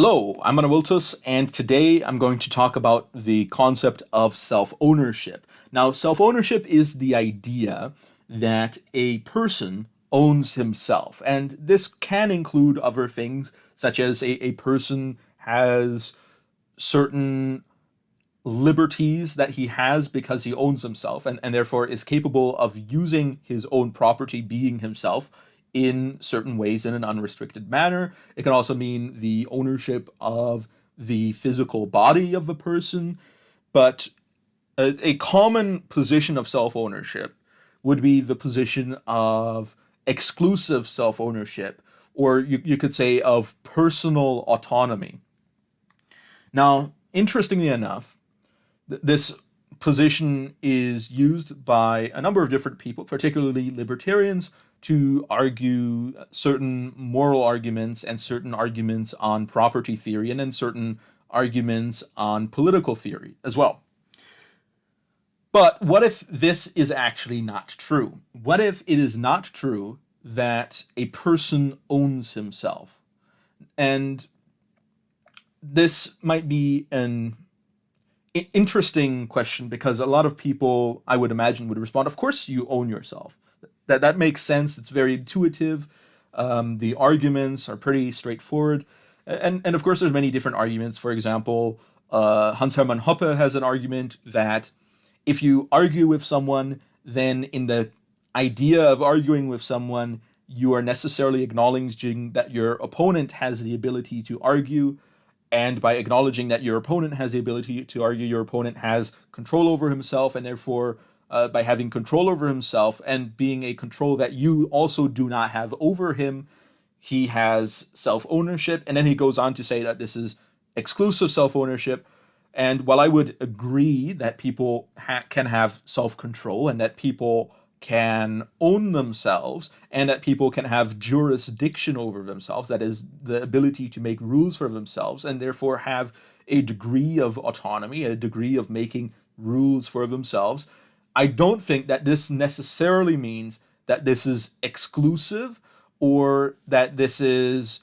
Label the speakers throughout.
Speaker 1: Hello, I'm Manawiltus, and today I'm going to talk about the concept of self-ownership. Now, self-ownership is the idea that a person owns himself, and this can include other things, such as a person has certain liberties that he has because he owns himself and therefore is capable of using his own property, being himself, in certain ways in an unrestricted manner. It can also mean the ownership of the physical body of a person. But a common position of self ownership would be the position of exclusive self ownership, or you could say of personal autonomy. Now, interestingly enough, this position is used by a number of different people, particularly libertarians, to argue certain moral arguments and certain arguments on property theory and then certain arguments on political theory as well. But what if this is actually not true? What if it is not true that a person owns himself? And this might be an interesting question because a lot of people, I would imagine, would respond, of course you own yourself. That makes sense. It's very intuitive. The arguments are pretty straightforward. And of course, there's many different arguments. For example, Hans Hermann Hoppe has an argument that if you argue with someone, then in the idea of arguing with someone, you are necessarily acknowledging that your opponent has the ability to argue. And by acknowledging that your opponent has the ability to argue, your opponent has control over himself, and therefore, by having control over himself and being a control that you also do not have over him, he has self-ownership. And then he goes on to say that this is exclusive self-ownership. And while I would agree that people can have self-control and that people can own themselves and that people can have jurisdiction over themselves, that is, the ability to make rules for themselves and therefore have a degree of autonomy, a degree of making rules for themselves, I don't think that this necessarily means that this is exclusive or that this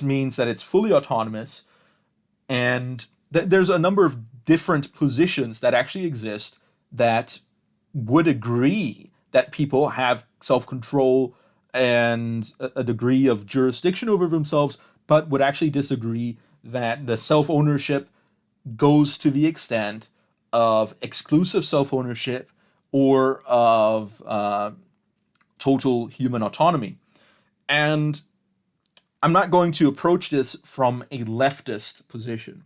Speaker 1: means that it's fully autonomous. And there's a number of different positions that actually exist that would agree that people have self-control and a degree of jurisdiction over themselves, but would actually disagree that the self-ownership goes to the extent of exclusive self-ownership or of total human autonomy. And I'm not going to approach this from a leftist position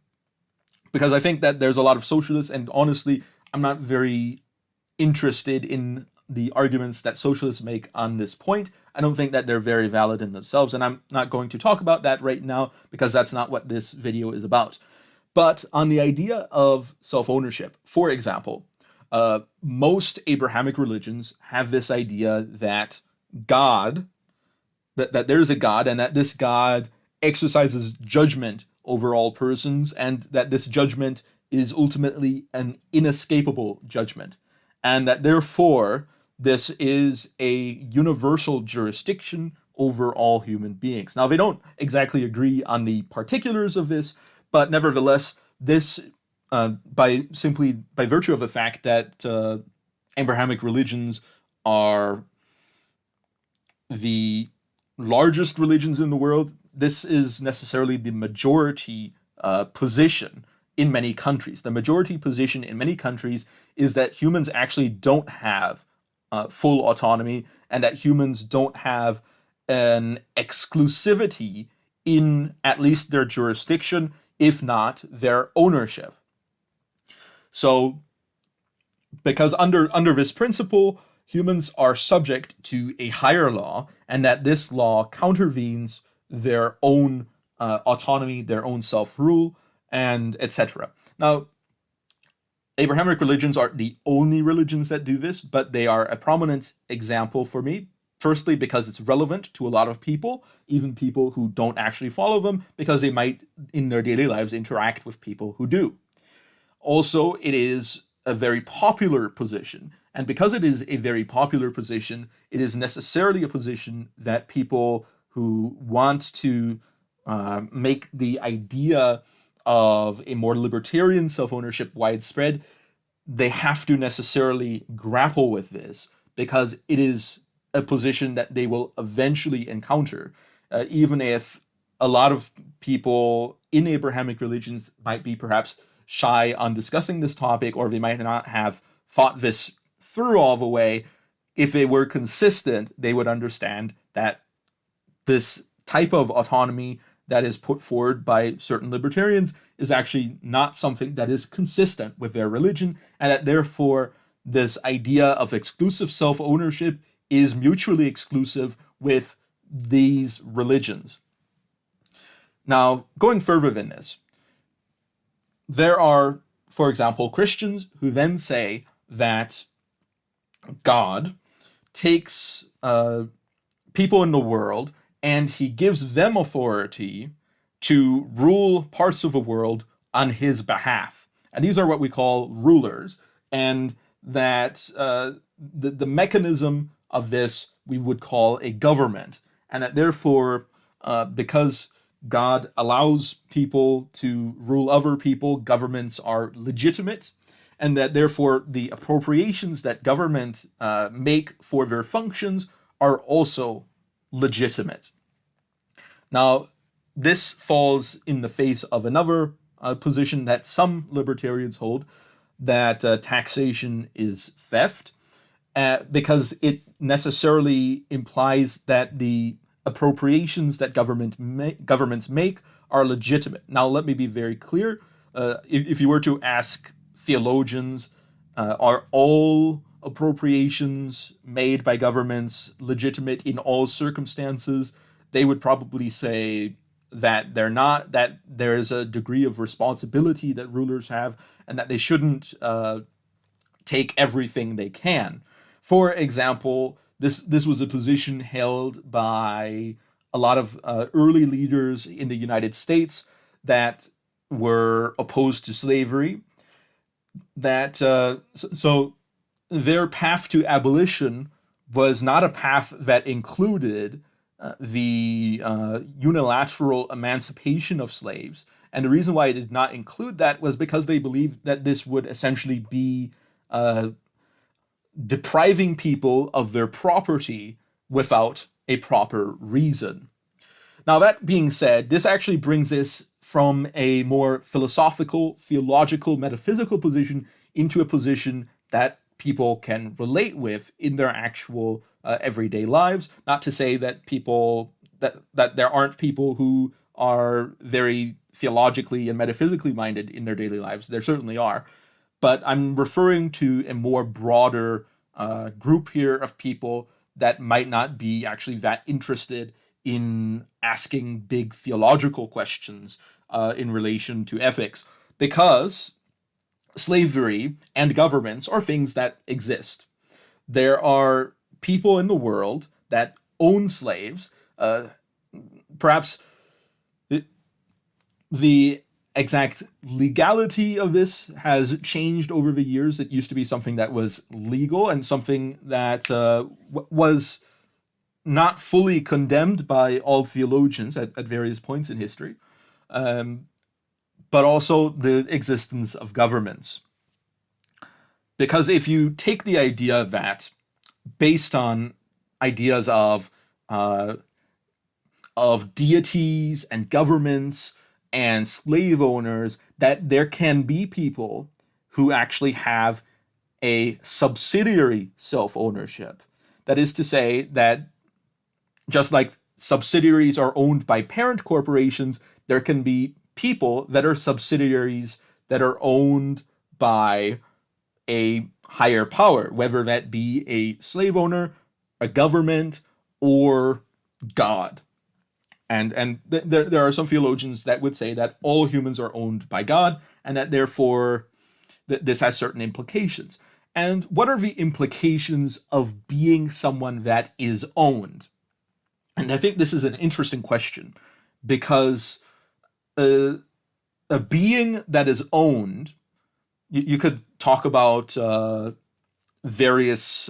Speaker 1: because I think that there's a lot of socialists, and honestly, I'm not very interested in the arguments that socialists make on this point. I don't think that they're very valid in themselves, and I'm not going to talk about that right now because that's not what this video is about. But on the idea of self-ownership, for example, most Abrahamic religions have this idea that God, that there's a God, and that this God exercises judgment over all persons, and that this judgment is ultimately an inescapable judgment, and that therefore this is a universal jurisdiction over all human beings. Now, they don't exactly agree on the particulars of this, but nevertheless, this, by virtue of the fact that Abrahamic religions are the largest religions in the world, this is necessarily the majority position in many countries. The majority position in many countries is that humans actually don't have full autonomy, and that humans don't have an exclusivity in at least their jurisdiction, if not their ownership. So, because under this principle, humans are subject to a higher law, and that this law countervenes their own autonomy, their own self-rule, and etc. Now, Abrahamic religions aren't the only religions that do this, but they are a prominent example for me. Firstly, because it's relevant to a lot of people, even people who don't actually follow them, because they might, in their daily lives, interact with people who do. Also, it is a very popular position. And because it is a very popular position, it is necessarily a position that people who want to make the idea of a more libertarian self-ownership widespread, they have to necessarily grapple with this because it is a position that they will eventually encounter, even if a lot of people in Abrahamic religions might be perhaps shy on discussing this topic, or they might not have thought this through all the way. If they were consistent, they would understand that this type of autonomy that is put forward by certain libertarians is actually not something that is consistent with their religion, and that therefore this idea of exclusive self-ownership is mutually exclusive with these religions. Now, going further than this, there are, for example, Christians who then say that God takes people in the world and he gives them authority to rule parts of the world on his behalf. And these are what we call rulers. And that the mechanism of this we would call a government. And that therefore, because God allows people to rule other people, governments are legitimate. And that therefore the appropriations that government make for their functions are also legitimate. Now, this falls in the face of another position that some libertarians hold, that taxation is theft, because it necessarily implies that the appropriations that governments make are legitimate. Now, let me be very clear. If you were to ask theologians, are all appropriations made by governments legitimate in all circumstances? They would probably say that they're not, that there is a degree of responsibility that rulers have, and that they shouldn't take everything they can. For example, this was a position held by a lot of early leaders in the United States that were opposed to slavery. That so their path to abolition was not a path that included the unilateral emancipation of slaves. And the reason why it did not include that was because they believed that this would essentially be depriving people of their property without a proper reason. Now, that being said, this actually brings us from a more philosophical, theological, metaphysical position into a position that people can relate with in their actual everyday lives. Not to say that people that there aren't people who are very theologically and metaphysically minded in their daily lives. There certainly are, but I'm referring to a more broader group here of people that might not be actually that interested in asking big theological questions in relation to ethics, because slavery and governments are things that exist. There are people in the world that own slaves. Perhaps the exact legality of this has changed over the years. It used to be something that was legal and something that was not fully condemned by all theologians at various points in history, but also the existence of governments. Because if you take the idea that, based on ideas of deities and governments and slave owners, that there can be people who actually have a subsidiary self-ownership. That is to say that just like subsidiaries are owned by parent corporations, there can be people that are subsidiaries that are owned by a higher power, whether that be a slave owner, a government, or God. And there are some theologians that would say that all humans are owned by God, and that therefore this has certain implications. And what are the implications of being someone that is owned? And I think this is an interesting question, because a being that is owned, you could talk about various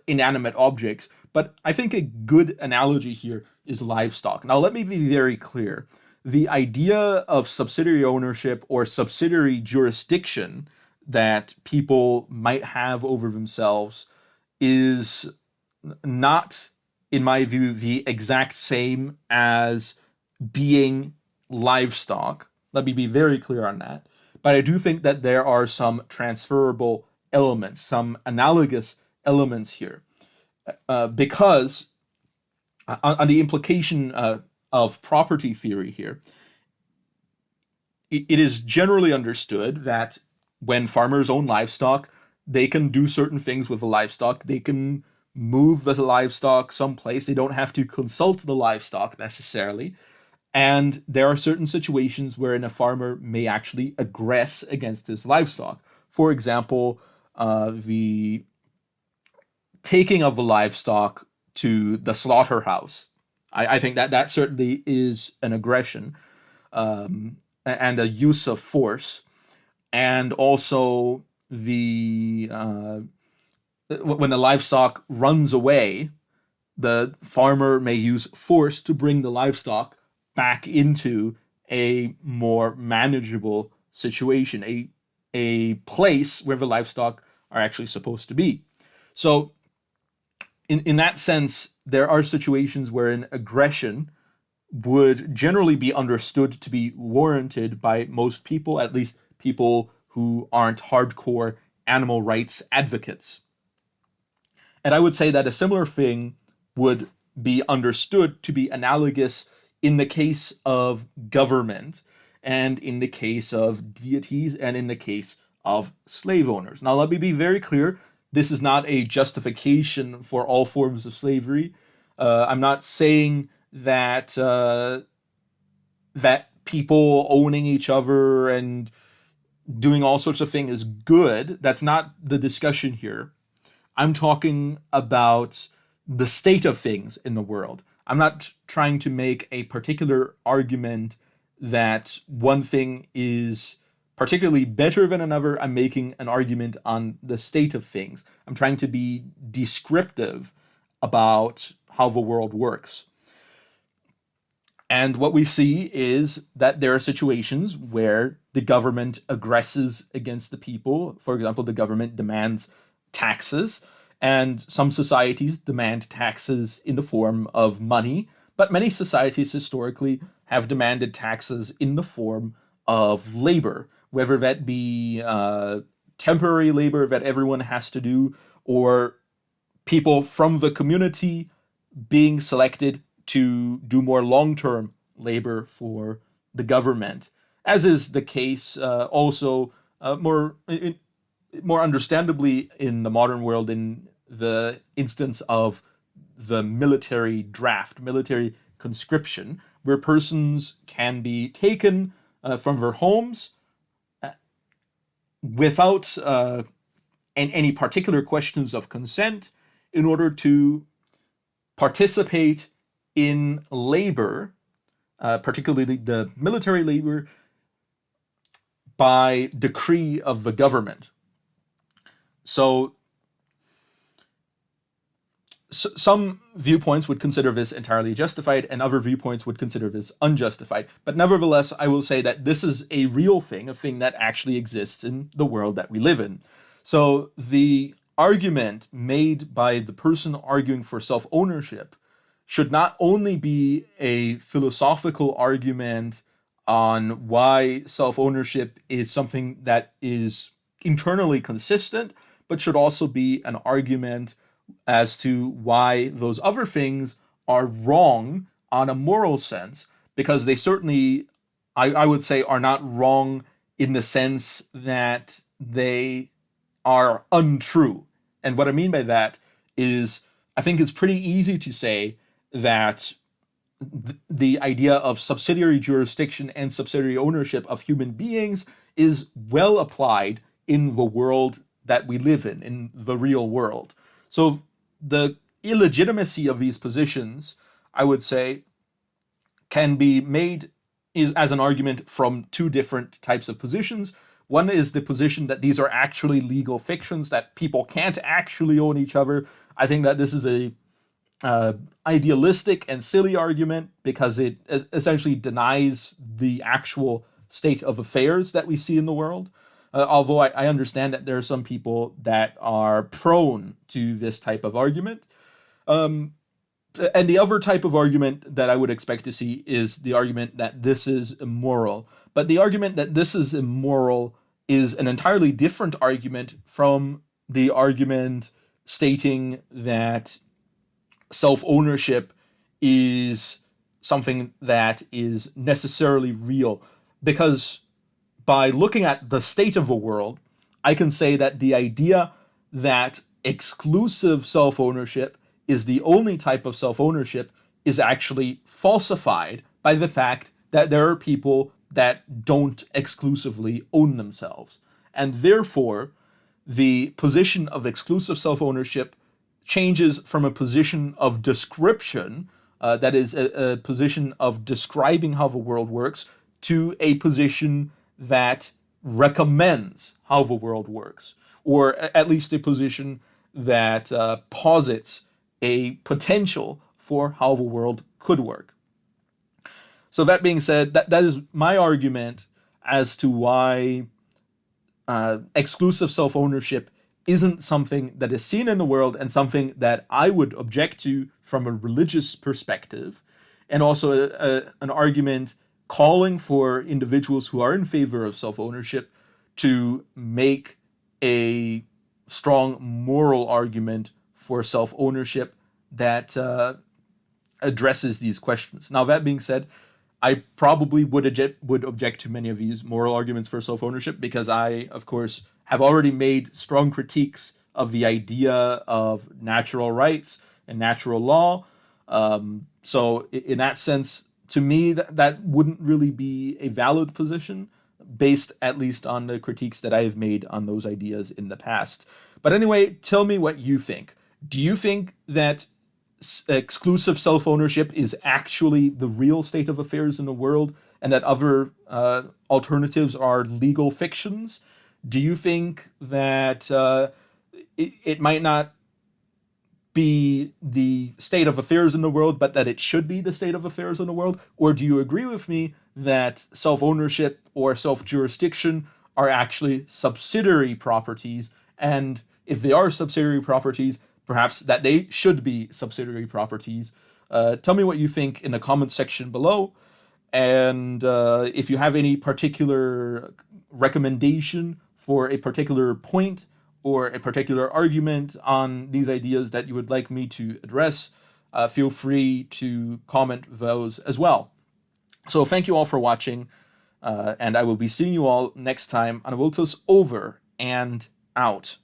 Speaker 1: inanimate objects, but I think a good analogy here is livestock. Now, let me be very clear. the idea of subsidiary ownership or subsidiary jurisdiction that people might have over themselves is not, in my view, the exact same as being livestock. Let me be very clear on that. But I do think that there are some transferable elements, some analogous elements here. Because on the implication of property theory here, it is generally understood that when farmers own livestock, they can do certain things with the livestock. They can move the livestock someplace. They don't have to consult the livestock necessarily. And there are certain situations wherein a farmer may actually aggress against his livestock. For example, the taking of the livestock to the slaughterhouse. I think that certainly is an aggression and a use of force. And also when the livestock runs away, the farmer may use force to bring the livestock back into a more manageable situation, a place where the livestock are actually supposed to be. So in that sense, there are situations wherein aggression would generally be understood to be warranted by most people, at least people who aren't hardcore animal rights advocates. And I would say that a similar thing would be understood to be analogous in the case of government, and in the case of deities, and in the case of slave owners. Now, let me be very clear. This is not a justification for all forms of slavery. I'm not saying that that people owning each other and doing all sorts of things is good. That's not the discussion here. I'm talking about the state of things in the world. I'm not trying to make a particular argument that one thing is particularly better than another. I'm making an argument on the state of things. I'm trying to be descriptive about how the world works. And what we see is that there are situations where the government aggresses against the people. For example, the government demands taxes, and some societies demand taxes in the form of money, but many societies historically have demanded taxes in the form of labor, whether that be temporary labor that everyone has to do, or people from the community being selected to do more long-term labor for the government, as is the case also more understandably in the modern world in the instance of the military draft, military conscription, where persons can be taken from their homes without any particular questions of consent in order to participate in labor, particularly the military labor, by decree of the government. So some viewpoints would consider this entirely justified, and other viewpoints would consider this unjustified. But nevertheless, I will say that this is a real thing, a thing that actually exists in the world that we live in. So the argument made by the person arguing for self-ownership should not only be a philosophical argument on why self-ownership is something that is internally consistent, but should also be an argument as to why those other things are wrong on a moral sense, because they certainly, I would say, are not wrong in the sense that they are untrue. And what I mean by that is, I think it's pretty easy to say that the idea of subsidiary jurisdiction and subsidiary ownership of human beings is well applied in the world that we live in the real world. So the illegitimacy of these positions, I would say, can be made as an argument from two different types of positions. One is the position that these are actually legal fictions, that people can't actually own each other. I think that this is a idealistic and silly argument because it essentially denies the actual state of affairs that we see in the world. Although I understand that there are some people that are prone to this type of argument. And the other type of argument that I would expect to see is the argument that this is immoral. But the argument that this is immoral is an entirely different argument from the argument stating that self-ownership is something that is necessarily real. Because by looking at the state of a world, I can say that the idea that exclusive self-ownership is the only type of self-ownership is actually falsified by the fact that there are people that don't exclusively own themselves. And therefore, the position of exclusive self-ownership changes from a position of description, that is, a position of describing how the world works, to a position that recommends how the world works, or at least a position that posits a potential for how the world could work. So that being said, that is my argument as to why exclusive self-ownership isn't something that is seen in the world and something that I would object to from a religious perspective, and also an argument calling for individuals who are in favor of self-ownership to make a strong moral argument for self-ownership that addresses these questions. Now, that being said, I probably would object to many of these moral arguments for self-ownership because I, of course, have already made strong critiques of the idea of natural rights and natural law. So in that sense, to me, that wouldn't really be a valid position, based at least on the critiques that I have made on those ideas in the past. But anyway, tell me what you think. Do you think that exclusive self-ownership is actually the real state of affairs in the world and that other alternatives are legal fictions? Do you think that it might not be the state of affairs in the world, but that it should be the state of affairs in the world? Or do you agree with me that self-ownership or self-jurisdiction are actually subsidiary properties, and if they are subsidiary properties, perhaps that they should be subsidiary properties? Tell me what you think in the comments section below, and if you have any particular recommendation for a particular point or a particular argument on these ideas that you would like me to address, feel free to comment those as well. So thank you all for watching, and I will be seeing you all next time on Awiltus Over and Out.